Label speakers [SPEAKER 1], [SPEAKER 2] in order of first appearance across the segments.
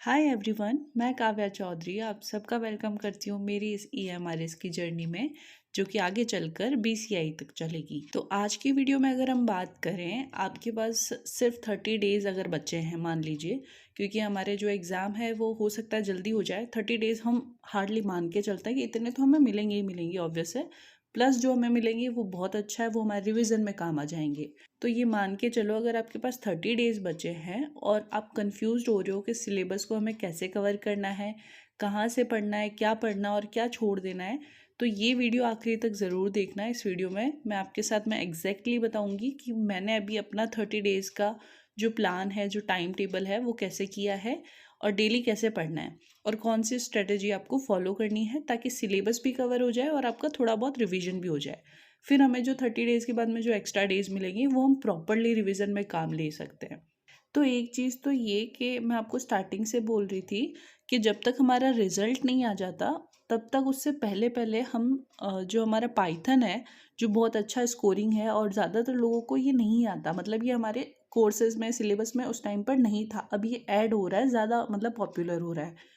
[SPEAKER 1] Hi everyone, मैं काव्या चौधरी आप सबका वेलकम करती हूँ मेरी इस EMRS की जर्नी में, जो कि आगे चलकर BCI तक चलेगी। तो आज की वीडियो में अगर हम बात करें, आपके पास सिर्फ 30 डेज़ अगर बचे हैं मान लीजिए, क्योंकि हमारे जो एग्ज़ाम है वो हो सकता है जल्दी हो जाए। 30 डेज़ हम हार्डली मान के चलते हैं कि इतने तो हमें मिलेंगे ही मिलेंगे ऑब्वियस है। प्लस जो हमें मिलेंगे वो बहुत अच्छा है, वो हमारे रिविज़न में काम आ जाएंगे। तो ये मान के चलो, अगर आपके पास 30 डेज़ बचे हैं और आप कंफ्यूज्ड हो रहे हो कि सिलेबस को हमें कैसे कवर करना है, कहाँ से पढ़ना है, क्या पढ़ना और क्या छोड़ देना है, तो ये वीडियो आखिरी तक ज़रूर देखना। इस वीडियो में मैं आपके साथ एग्जैक्टली बताऊंगी कि मैंने अभी अपना 30 डेज़ का जो प्लान है, जो टाइम टेबल है, वो कैसे किया है और डेली कैसे पढ़ना है और कौन सी स्ट्रेटजी आपको फॉलो करनी है, ताकि सिलेबस भी कवर हो जाए और आपका थोड़ा बहुत रिवीजन भी हो जाए। फिर हमें जो 30 डेज़ के बाद में जो एक्स्ट्रा डेज़ मिलेंगी वो हम प्रॉपरली रिवीजन में काम ले सकते हैं। तो एक चीज़ तो ये कि मैं आपको स्टार्टिंग से बोल रही थी कि जब तक हमारा रिज़ल्ट नहीं आ जाता, तब तक उससे पहले पहले हम जो हमारा पाइथन है, जो बहुत अच्छा स्कोरिंग है और ज़्यादातर लोगों को ये नहीं आता, मतलब ये हमारे कोर्सेज़ में सिलेबस में उस टाइम पर नहीं था, अब ये ऐड हो रहा है ज़्यादा, मतलब पॉपुलर हो रहा है।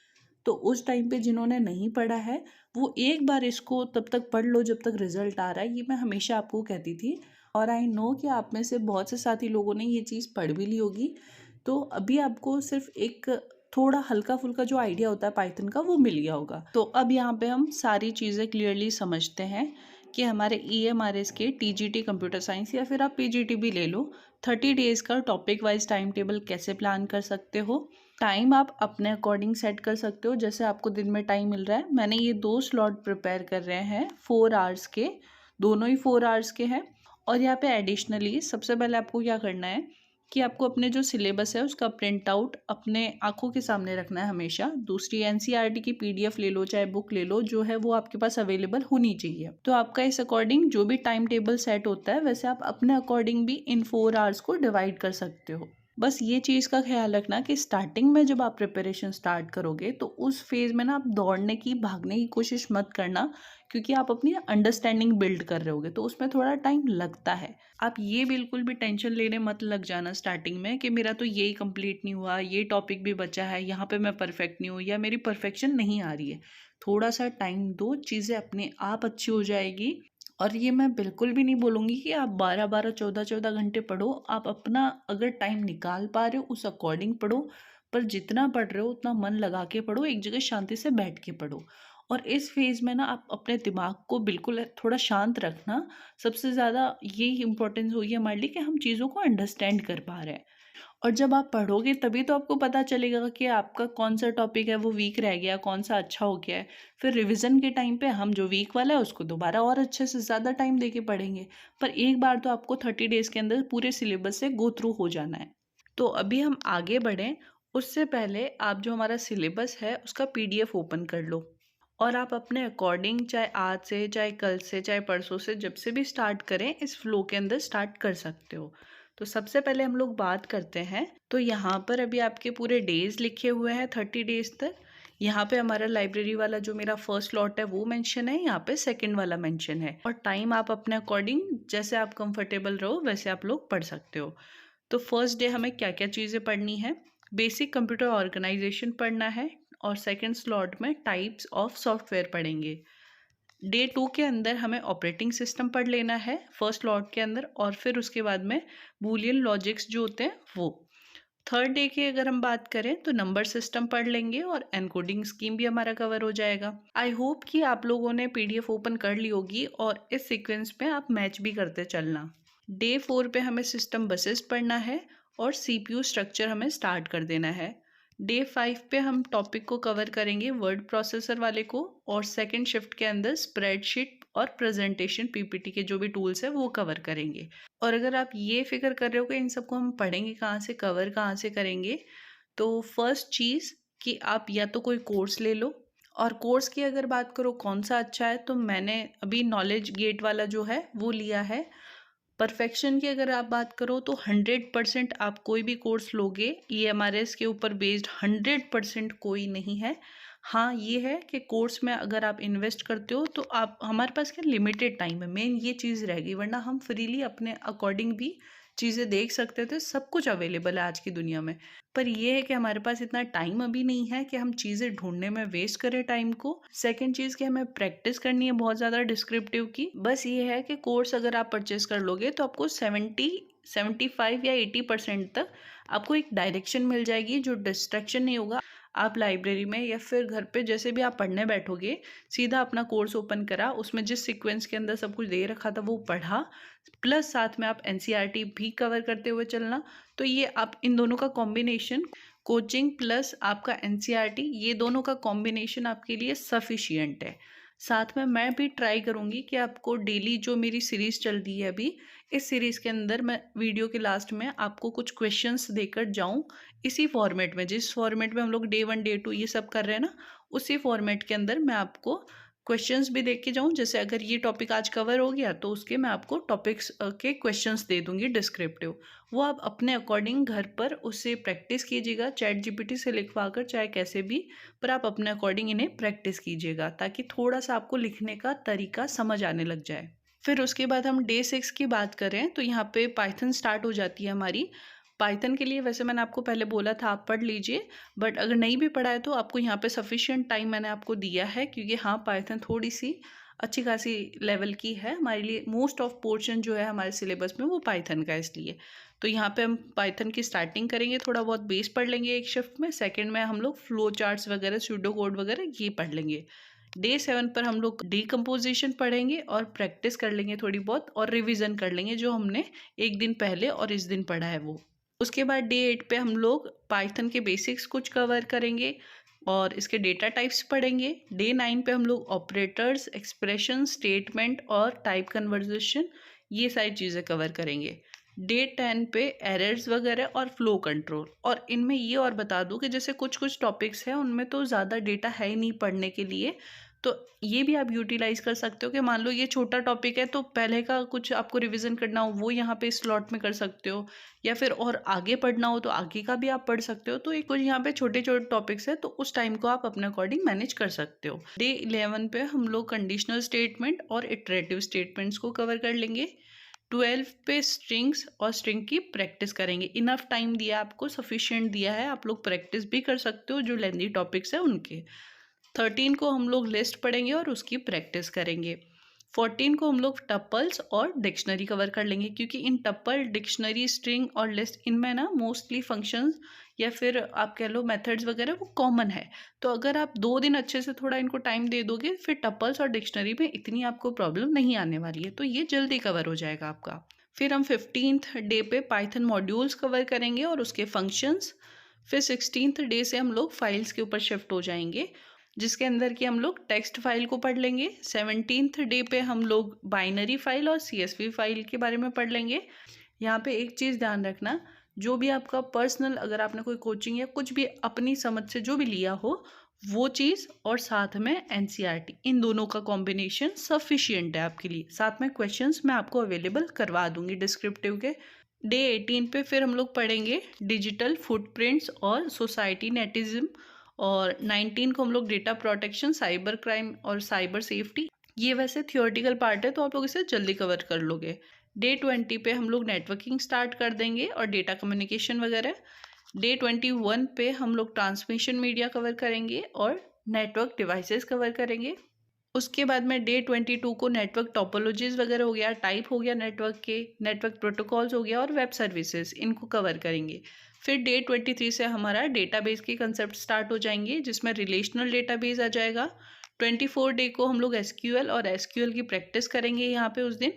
[SPEAKER 1] तो उस टाइम पे जिन्होंने नहीं पढ़ा है, वो एक बार इसको तब तक पढ़ लो जब तक रिजल्ट आ रहा है, ये मैं हमेशा आपको कहती थी। और आई नो कि आप में से बहुत से साथी लोगों ने ये चीज़ पढ़ भी ली होगी। तो अभी आपको सिर्फ एक थोड़ा हल्का फुल्का जो आइडिया होता है पाइथन का, वो मिल गया होगा। तो अब यहाँ पे हम सारी चीज़ें क्लियरली समझते हैं कि हमारे EMRS के TGT कंप्यूटर साइंस, या फिर आप PGT भी ले लो, 30 डेज़ का टॉपिक वाइज टाइम टेबल कैसे प्लान कर सकते हो। टाइम आप अपने अकॉर्डिंग सेट कर सकते हो, जैसे आपको दिन में टाइम मिल रहा है। मैंने ये 2 स्लॉट प्रिपेयर कर रहे हैं 4 आवर्स के, दोनों ही 4 आवर्स के हैं। और यहाँ पे एडिशनली सबसे पहले आपको क्या करना है कि आपको अपने जो सिलेबस है उसका प्रिंट आउट अपने आंखों के सामने रखना है हमेशा। दूसरी NCERT की PDF ले लो, चाहे बुक ले लो, जो है वो आपके पास अवेलेबल होनी चाहिए। तो आपका इस अकॉर्डिंग जो भी टाइम टेबल सेट होता है, वैसे आप अपने अकॉर्डिंग भी इन 4 आवर्स को डिवाइड कर सकते हो। बस ये चीज़ का ख्याल रखना कि स्टार्टिंग में जब आप प्रिपरेशन स्टार्ट करोगे, तो उस फेज़ में ना आप दौड़ने की, भागने की कोशिश मत करना, क्योंकि आप अपनी अंडरस्टैंडिंग बिल्ड कर रहे होगे, तो उसमें थोड़ा टाइम लगता है। आप ये बिल्कुल भी टेंशन लेने मत लग जाना स्टार्टिंग में कि मेरा तो यही कंप्लीट नहीं हुआ, ये टॉपिक भी बचा है, यहाँ पे मैं परफेक्ट नहीं हूँ या मेरी परफेक्शन नहीं आ रही है। थोड़ा सा टाइम दो, चीज़ें अपने आप अच्छी हो जाएगी। और ये मैं बिल्कुल भी नहीं बोलूँगी कि आप 12-12, 14-14 घंटे पढ़ो। आप अपना अगर टाइम निकाल पा रहे हो उस अकॉर्डिंग पढ़ो, पर जितना पढ़ रहे हो उतना मन लगा के पढ़ो, एक जगह शांति से बैठ के पढ़ो। और इस फेज़ में ना आप अपने दिमाग को बिल्कुल थोड़ा शांत रखना। सबसे ज़्यादा यही इम्पोर्टेंस होगी हमारे लिए कि हम चीज़ों को अंडरस्टैंड कर पा रहे हैं। और जब आप पढ़ोगे तभी तो आपको पता चलेगा कि आपका कौन सा टॉपिक है वो वीक रह गया, कौन सा अच्छा हो गया है। फिर रिवीजन के टाइम पे हम जो वीक वाला है उसको दोबारा और अच्छे से ज़्यादा टाइम दे के पढ़ेंगे। पर एक बार तो आपको 30 डेज़ के अंदर पूरे सिलेबस से गो थ्रू हो जाना है। तो अभी हम आगे बढ़ें, उससे पहले आप जो हमारा सिलेबस है उसका PDF ओपन कर लो। और आप अपने अकॉर्डिंग, चाहे आज से, चाहे कल से, चाहे परसों से, जब से भी स्टार्ट करें, इस फ्लो के अंदर स्टार्ट कर सकते हो। तो सबसे पहले हम लोग बात करते हैं, तो यहाँ पर अभी आपके पूरे डेज लिखे हुए हैं 30 डेज तक। यहाँ पे हमारा लाइब्रेरी वाला जो मेरा फर्स्ट लॉट है वो मेंशन है, यहाँ पे सेकंड वाला मेंशन है। और टाइम आप अपने अकॉर्डिंग जैसे आप कंफर्टेबल रहो वैसे आप लोग पढ़ सकते हो। तो फर्स्ट डे हमें क्या क्या चीज़ें पढ़नी है? बेसिक कंप्यूटर ऑर्गेनाइजेशन पढ़ना है, और सेकंड स्लॉट में टाइप्स ऑफ सॉफ्टवेयर पढ़ेंगे। डे 2 के अंदर हमें ऑपरेटिंग सिस्टम पढ़ लेना है फर्स्ट लॉट के अंदर, और फिर उसके बाद में बूलियन लॉजिक्स जो होते हैं वो। थर्ड डे की अगर हम बात करें तो नंबर सिस्टम पढ़ लेंगे और एनकोडिंग स्कीम भी हमारा कवर हो जाएगा। आई होप कि आप लोगों ने PDF ओपन कर ली होगी और इस सीक्वेंस पे आप मैच भी करते चलना। डे 4 पे हमें सिस्टम बसेस पढ़ना है और CPU स्ट्रक्चर हमें स्टार्ट कर देना है। डे 5 पे हम टॉपिक को कवर करेंगे वर्ड प्रोसेसर वाले को, और सेकंड शिफ्ट के अंदर स्प्रेडशीट और प्रेजेंटेशन PPT के जो भी टूल्स है वो कवर करेंगे। और अगर आप ये फिक्र कर रहे हो कि इन सबको हम पढ़ेंगे कहाँ से, कवर कहाँ से करेंगे, तो फर्स्ट चीज़ कि आप या तो कोई कोर्स ले लो। और कोर्स की अगर बात करो कौन सा अच्छा है, तो मैंने अभी नॉलेज गेट वाला जो है वो लिया है। परफेक्शन की अगर आप बात करो तो 100% आप कोई भी कोर्स लोगे, EMRS के ऊपर बेस्ड 100% कोई नहीं है। हाँ ये है कि कोर्स में अगर आप इन्वेस्ट करते हो तो आप, हमारे पास क्या लिमिटेड टाइम है, मेन ये चीज़ रहेगी, वरना हम फ्रीली अपने अकॉर्डिंग भी चीज़ें देख सकते थे, सब कुछ अवेलेबल है आज की दुनिया में। पर ये है कि हमारे पास इतना टाइम अभी नहीं है कि हम चीज़ें ढूँढने में वेस्ट करें टाइम को। सेकंड चीज़ कि हमें प्रैक्टिस करनी है बहुत ज़्यादा डिस्क्रिप्टिव की। बस ये है कि कोर्स अगर आप परचेज़ कर लोगे तो आपको 75 या 80% तक आपको एक डायरेक्शन मिल जाएगी, जो डिस्ट्रैक्शन नहीं होगा। आप लाइब्रेरी में या फिर घर पे जैसे भी आप पढ़ने बैठोगे, सीधा अपना कोर्स ओपन करा, उसमें जिस सीक्वेंस के अंदर सब कुछ दे रखा था वो पढ़ा, प्लस साथ में आप एनसीईआरटी भी कवर करते हुए चलना। तो ये आप इन दोनों का कॉम्बिनेशन, कोचिंग प्लस आपका एनसीईआरटी, ये दोनों का कॉम्बिनेशन आपके लिए सफिशिएंट है। साथ में मैं भी ट्राई करूँगी कि आपको डेली जो मेरी सीरीज़ चल रही है अभी, इस सीरीज़ के अंदर मैं वीडियो के लास्ट में आपको कुछ क्वेश्चंस देकर जाऊँ, इसी फॉर्मेट में, जिस फॉर्मेट में हम लोग डे 1 डे 2 ये सब कर रहे हैं ना, उसी फॉर्मेट के अंदर मैं आपको क्वेश्चंस भी देख के जाऊँ। जैसे अगर ये टॉपिक आज कवर हो गया तो उसके मैं आपको टॉपिक्स के क्वेश्चंस दे दूँगी डिस्क्रिप्टिव। वो आप अपने अकॉर्डिंग घर पर उससे प्रैक्टिस कीजिएगा, चैट जीपीटी से लिखवा कर, चाहे कैसे भी, पर आप अपने अकॉर्डिंग इन्हें प्रैक्टिस कीजिएगा ताकि थोड़ा सा आपको लिखने का तरीका समझ आने लग जाए। फिर उसके बाद हम डे 6 की बात करें तो यहाँ पे पाइथन स्टार्ट हो जाती है हमारी। पाइथन के लिए वैसे मैंने आपको पहले बोला था आप पढ़ लीजिए, बट अगर नहीं भी पढ़ा है तो आपको यहाँ पे सफिशिएंट टाइम मैंने आपको दिया है, क्योंकि हाँ पाइथन थोड़ी सी अच्छी खासी लेवल की है हमारे लिए। मोस्ट ऑफ पोर्शन जो है हमारे सिलेबस में वो पाइथन का है, इसलिए तो यहाँ पे हम पाइथन की स्टार्टिंग करेंगे, थोड़ा बहुत बेस पढ़ लेंगे एक शिफ्ट में। सेकंड में हम लोग फ्लो चार्ट्स वगैरह, सूडो कोड वगैरह ये पढ़ लेंगे। डे 7 पर हम लोग डीकम्पोजिशन पढ़ेंगे और प्रैक्टिस कर लेंगे थोड़ी बहुत, और रिविज़न कर लेंगे जो हमने एक दिन पहले और इस दिन पढ़ा है वो। उसके बाद डे 8 पे हम लोग पाइथन के बेसिक्स कुछ कवर करेंगे और इसके डेटा टाइप्स पढ़ेंगे। डे 9 पे हम लोग ऑपरेटर्स, एक्सप्रेशन, स्टेटमेंट और टाइप कन्वर्जेशन, ये सारी चीज़ें कवर करेंगे। डे 10 पे एरर्स वगैरह और फ्लो कंट्रोल। और इनमें ये और बता दूं कि जैसे कुछ कुछ टॉपिक्स हैं उनमें तो ज़्यादा डेटा है ही नहीं पढ़ने के लिए, तो ये भी आप यूटिलाइज कर सकते हो कि मान लो ये छोटा टॉपिक है तो पहले का कुछ आपको रिवीजन करना हो वो यहाँ पे स्लॉट में कर सकते हो, या फिर और आगे पढ़ना हो तो आगे का भी आप पढ़ सकते हो। तो ये कुछ यहाँ पे छोटे छोटे टॉपिक्स है, तो उस टाइम को आप अपने अकॉर्डिंग मैनेज कर सकते हो। डे 11 पे हम लोग कंडीशनल स्टेटमेंट और इटरेटिव स्टेटमेंट्स को कवर कर लेंगे। 12 पे स्ट्रिंग्स और स्ट्रिंग की प्रैक्टिस करेंगे। इनफ टाइम दिया आपको, सफिशिएंट दिया है, आप लोग प्रैक्टिस भी कर सकते हो जो लेंदी टॉपिक्स है उनके। 13 को हम लोग लिस्ट पढ़ेंगे और उसकी प्रैक्टिस करेंगे। 14 को हम लोग टपल्स और डिक्शनरी कवर कर लेंगे, क्योंकि इन टपल, डिक्शनरी, स्ट्रिंग और लिस्ट, इनमें ना मोस्टली फंक्शंस या फिर आप कह लो मेथड्स वगैरह वो कॉमन है। तो अगर आप 2 दिन अच्छे से थोड़ा इनको टाइम दे दोगे, फिर टपल्स और डिक्शनरी में इतनी आपको प्रॉब्लम नहीं आने वाली है, तो ये जल्दी कवर हो जाएगा आपका। फिर हम 15th डे पे पाइथन मॉड्यूल्स कवर करेंगे और उसके फंक्शंस। फिर 16th डे से हम लोग फाइल्स के ऊपर शिफ्ट हो जाएंगे, जिसके अंदर कि हम लोग टेक्स्ट फाइल को पढ़ लेंगे। 17th डे पे हम लोग बाइनरी फाइल और CSV फाइल के बारे में पढ़ लेंगे। यहाँ पे एक चीज़ ध्यान रखना, जो भी आपका पर्सनल, अगर आपने कोई कोचिंग या कुछ भी अपनी समझ से जो भी लिया हो वो चीज़, और साथ में एनसीईआरटी, इन दोनों का कॉम्बिनेशन सफिशिएंट है आपके लिए। साथ में क्वेश्चंस मैं आपको अवेलेबल करवा दूंगी डिस्क्रिप्टिव के। डे 18 पे फिर हम लोग पढ़ेंगे डिजिटल फुटप्रिंट्स और सोसाइटी नेटिज्म, और 19 को हम लोग डेटा प्रोटेक्शन, साइबर क्राइम और साइबर सेफ्टी। ये वैसे थियोरेटिकल पार्ट है तो आप लोग इसे जल्दी कवर कर लोगे। डे 20 पे हम लोग नेटवर्किंग स्टार्ट कर देंगे और डेटा कम्युनिकेशन वगैरह। डे 21 पे हम लोग ट्रांसमिशन मीडिया कवर करेंगे और नेटवर्क डिवाइसेस कवर करेंगे। उसके बाद में डे 22 को नेटवर्क टोपोलॉजीज वगैरह हो गया, टाइप हो गया नेटवर्क के, नेटवर्क प्रोटोकॉल्स हो गया और वेब सर्विसेज, इनको कवर करेंगे। फिर डे 23 से हमारा डेटाबेस के कंसेप्ट स्टार्ट हो जाएंगे, जिसमें रिलेशनल डेटाबेस आ जाएगा। 24 डे को हम लोग SQL और SQL की प्रैक्टिस करेंगे यहाँ पे उस दिन।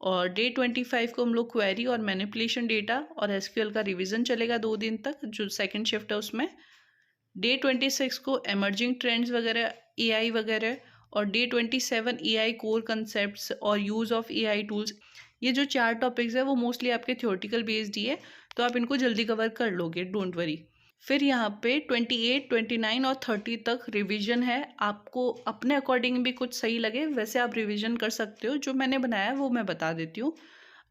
[SPEAKER 1] और डे 25 को हम लोग क्वेरी और मैनिपुलेशन डेटा और SQL का रिविजन चलेगा 2 दिन तक, जो सेकेंड शिफ्ट है उसमें। डे 26 को एमर्जिंग ट्रेंड्स वगैरह, AI वगैरह। और डे 27 AI कोर कंसेप्ट्स और यूज़ ऑफ AI टूल्स। ये जो 4 टॉपिक्स है वो मोस्टली आपके थियोरेटिकल बेस्ड ही है, तो आप इनको जल्दी कवर कर लोगे, डोंट वरी। फिर यहाँ पे 28, 29 और 30 तक रिवीजन है। आपको अपने अकॉर्डिंग भी कुछ सही लगे वैसे आप रिवीजन कर सकते हो, जो मैंने बनाया है वो मैं बता देती हूँ।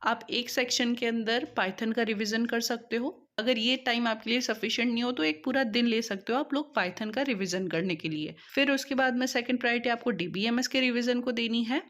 [SPEAKER 1] आप एक सेक्शन के अंदर पाइथन का रिवीजन कर सकते हो। अगर ये टाइम आपके लिए सफिशिएंट नहीं हो तो एक पूरा दिन ले सकते हो आप लोग पाइथन का रिवीजन करने के लिए। फिर उसके बाद में सेकंड प्रायोरिटी आपको DBMS के रिवीजन को देनी है।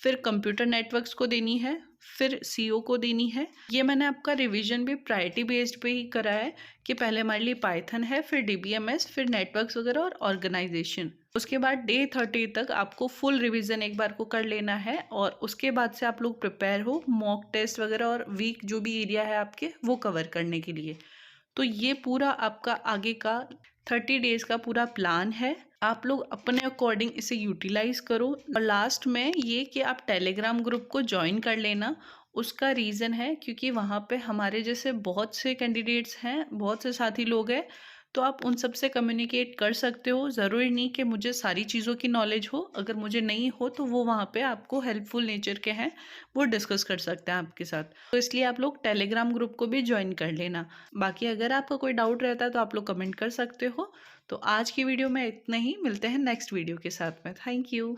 [SPEAKER 1] फिर कंप्यूटर नेटवर्क्स को देनी है, फिर सीओ को देनी है। ये मैंने आपका रिवीजन भी प्रायोरिटी बेस्ड पे ही करा है कि पहले हमारे लिए पाइथन है, फिर डीबीएमएस, फिर नेटवर्क्स वगैरह और ऑर्गेनाइजेशन। उसके बाद डे 30 तक आपको फुल रिवीजन एक बार को कर लेना है और उसके बाद से आप लोग प्रिपेयर हो मॉक टेस्ट वगैरह और वीक जो भी एरिया है आपके वो कवर करने के लिए। तो ये पूरा आपका आगे का 30 डेज का पूरा प्लान है। आप लोग अपने अकॉर्डिंग इसे यूटिलाइज करो। और लास्ट में ये कि आप टेलीग्राम ग्रुप को ज्वाइन कर लेना। उसका रीज़न है क्योंकि वहाँ पे हमारे जैसे बहुत से कैंडिडेट्स हैं, बहुत से साथी लोग हैं, तो आप उन सब से कम्युनिकेट कर सकते हो। ज़रूरी नहीं कि मुझे सारी चीज़ों की नॉलेज हो, अगर मुझे नहीं हो तो वो वहाँ पे आपको हेल्पफुल नेचर के हैं, वो डिस्कस कर सकते हैं आपके साथ। तो इसलिए आप लोग टेलीग्राम ग्रुप को भी ज्वाइन कर लेना। बाकी अगर आपका कोई डाउट रहता है तो आप लोग कमेंट कर सकते हो। तो आज की वीडियो में इतना ही, मिलते हैं नेक्स्ट वीडियो के साथ में। Thank you.